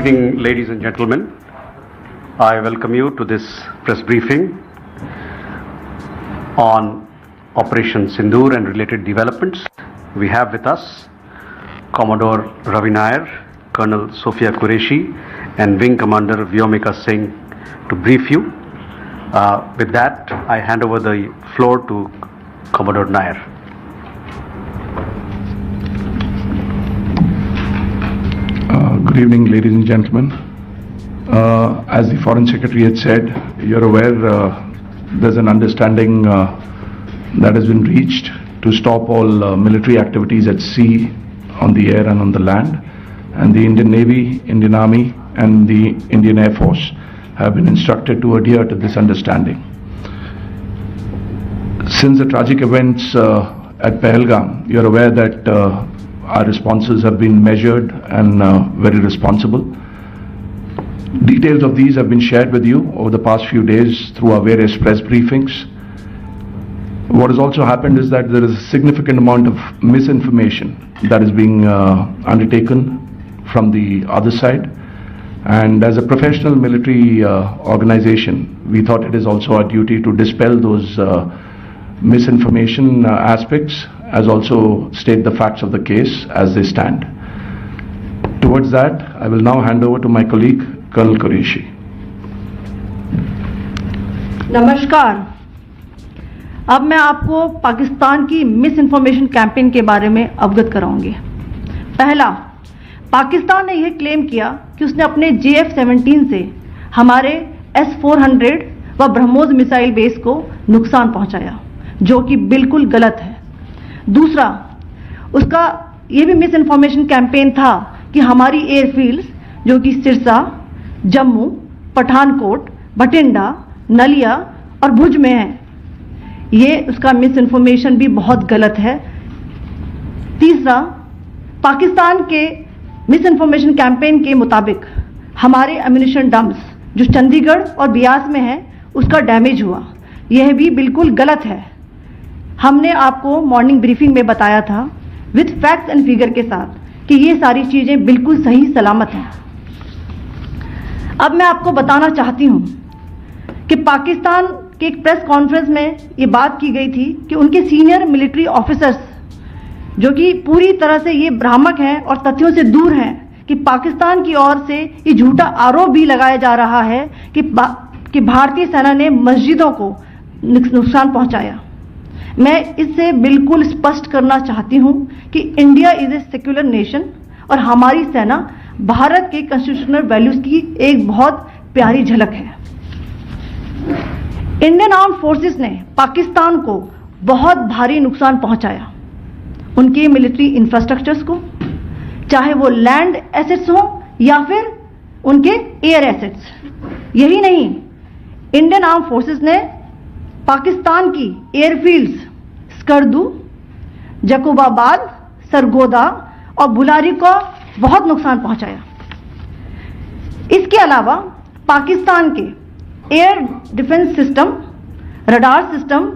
Good evening, ladies and gentlemen. I welcome you to this press briefing on Operation Sindoor and related developments. We have with us Commodore Ravi Nair, Colonel Sophia Qureshi, and Wing Commander Vyomika Singh to brief you. With that, I hand over the floor to Commodore Nair. Good evening, ladies and gentlemen. As the Foreign Secretary had said, you're aware there's an understanding that has been reached to stop all military activities at sea, on the air and on the land. And the Indian Navy, Indian Army and the Indian Air Force have been instructed to adhere to this understanding. Since the tragic events at Pahalgam, you're aware that our responses have been measured and very responsible. Details of these have been shared with you over the past few days through our various press briefings. What has also happened is that there is a significant amount of misinformation that is being undertaken from the other side. And as a professional military organization, we thought it is also our duty to dispel those misinformation aspects, as also state the facts of the case as they stand. Towards that, I will now hand over to my colleague, Colonel Qureshi. नमस्कार। अब मैं आपको पाकिस्तान की miss information campaign के बारे में अवगत कराऊंगी। पहला, पाकिस्तान ने यह क्लेम किया कि उसने अपने JF-17 से हमारे S-400 व ब्रह्मोस मिसाइल बेस को नुकसान पहुंचाया, जो कि बिल्कुल गलत है। दूसरा, उसका यह भी मिस इन्फॉर्मेशन कैंपेन था कि हमारी एयरफील्ड्स जो कि सिरसा, जम्मू, पठानकोट, बठिंडा, नलिया और भुज में है, ये उसका मिस इन्फॉर्मेशन भी बहुत गलत है। तीसरा, पाकिस्तान के मिस इन्फॉर्मेशन कैंपेन के मुताबिक हमारे एम्यूनिशन डम्प्स जो चंडीगढ़ और बियास में है उसका डैमेज हुआ, यह भी बिल्कुल गलत है। हमने आपको मॉर्निंग ब्रीफिंग में बताया था विद फैक्ट्स एंड फिगर के साथ कि ये सारी चीजें बिल्कुल सही सलामत हैं। अब मैं आपको बताना चाहती हूं कि पाकिस्तान के एक प्रेस कॉन्फ्रेंस में ये बात की गई थी कि उनके सीनियर मिलिट्री ऑफिसर्स जो कि पूरी तरह से ये भ्रामक हैं और तथ्यों से दूर हैं कि पाकिस्तान की ओर से ये झूठा आरोप भी लगाया जा रहा है कि भारतीय सेना ने मस्जिदों को नुकसान पहुंचाया। मैं इससे बिल्कुल स्पष्ट करना चाहती हूं कि India is a secular nation और हमारी सेना भारत के कॉन्स्टिट्यूशनल वैल्यूज की एक बहुत प्यारी झलक है। इंडियन आर्म्ड फोर्सेस ने पाकिस्तान को बहुत भारी नुकसान पहुंचाया, उनके मिलिट्री इंफ्रास्ट्रक्चर्स को, चाहे वो लैंड एसेट्स हो या फिर उनके एयर एसेट्स। यही नहीं, इंडियन आर्म्ड फोर्सेस ने पाकिस्तान की एयरफील्ड्स स्कर्दू, जकोबाबाद, सरगोदा और बुलारी को बहुत नुकसान पहुंचाया। इसके अलावा पाकिस्तान के air defence system, radar system,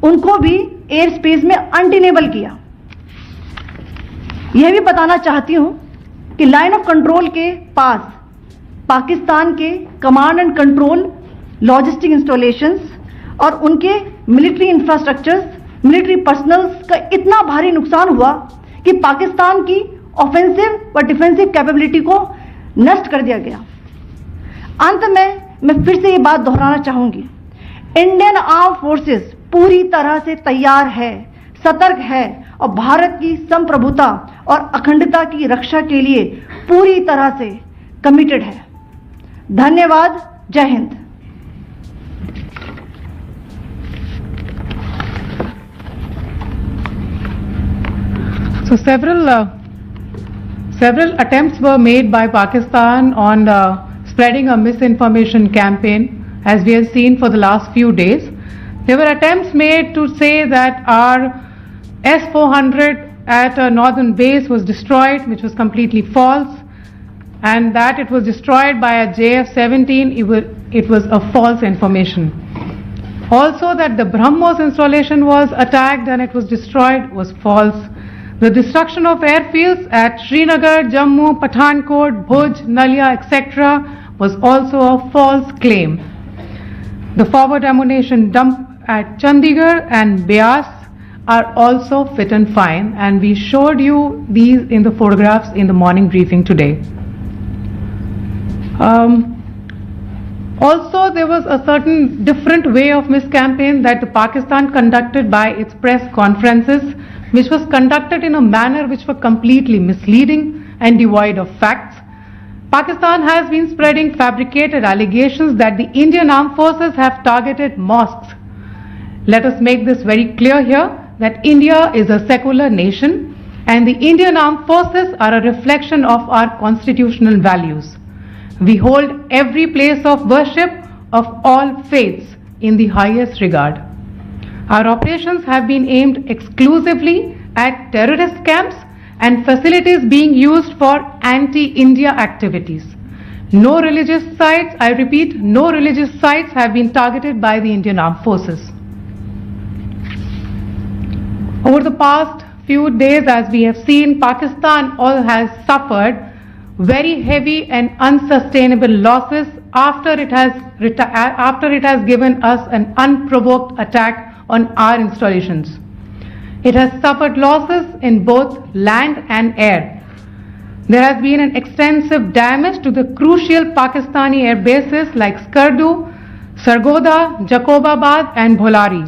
उनको भी एयर स्पेस में अनटेनेबल किया। यह भी बताना चाहती हूं कि लाइन ऑफ कंट्रोल के पास पाकिस्तान के command and control logistic installations और उनके मिलिट्री इंफ्रास्ट्रक्चर्स, मिलिट्री पर्सनल्स का इतना भारी नुकसान हुआ कि पाकिस्तान की ऑफेंसिव व डिफेंसिव कैपेबिलिटी को नष्ट कर दिया गया। अंत में मैं फिर से ये बात दोहराना चाहूंगी, इंडियन आर्म फोर्सेस पूरी तरह से तैयार है, सतर्क है और भारत की संप्रभुता और अखंडता की रक्षा के लिए पूरी तरह से कमिटेड है। धन्यवाद। जय Hind. So several attempts were made by Pakistan on spreading a misinformation campaign, as we have seen for the last few days. There were attempts made to say that our S-400 at a northern base was destroyed, which was completely false, and that it was destroyed by a JF-17, it was a false information. Also that the BrahMos installation was attacked and it was destroyed was false. The destruction of airfields at Srinagar, Jammu, Pathankot, Bhuj, Nalia, etc. was also a false claim. The forward ammunition dump at Chandigarh and Beas are also fit and fine, and we showed you these in the photographs in the morning briefing today. Also, there was a certain different way of miscampaign that the Pakistan conducted by its press conferences, which was conducted in a manner which were completely misleading and devoid of facts. Pakistan has been spreading fabricated allegations that the Indian Armed Forces have targeted mosques. Let us make this very clear here that India is a secular nation and the Indian Armed Forces are a reflection of our constitutional values. We hold every place of worship of all faiths in the highest regard. Our operations have been aimed exclusively at terrorist camps and facilities being used for anti-India activities. No religious sites, I repeat, no religious sites have been targeted by the Indian Armed Forces. Over the past few days, as we have seen, Pakistan all has suffered very heavy and unsustainable losses after it has given us an unprovoked attack on our installations. It has suffered losses in both land and air. There has been an extensive damage to the crucial Pakistani air bases like Skardu, Sargodha, Jacobabad and Bholari.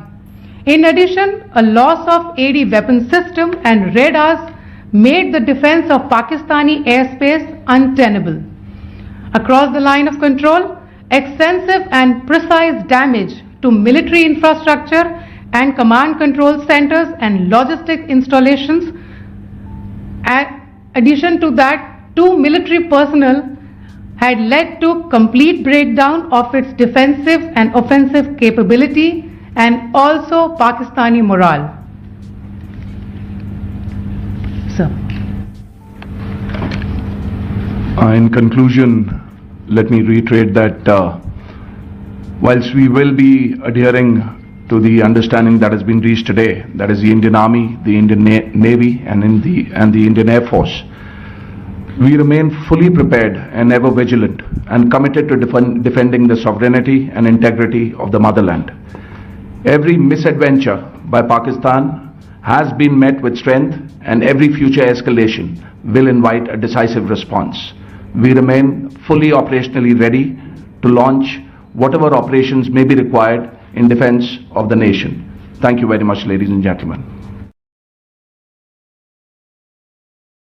In addition, a loss of AD weapon system and radars made the defense of Pakistani airspace untenable. Across the line of control, extensive and precise damage to military infrastructure and command control centers and logistic installations. In addition to that, 2 military personnel had led to complete breakdown of its defensive and offensive capability and also Pakistani morale. Sir. In conclusion, let me reiterate that whilst we will be adhering to the understanding that has been reached today, that is the Indian Army, the Indian Navy and the Indian Air Force, we remain fully prepared and ever vigilant and committed to defending the sovereignty and integrity of the motherland. Every misadventure by Pakistan has been met with strength and every future escalation will invite a decisive response. We remain fully operationally ready to launch whatever operations may be required in defense of the nation. Thank you very much, ladies and gentlemen.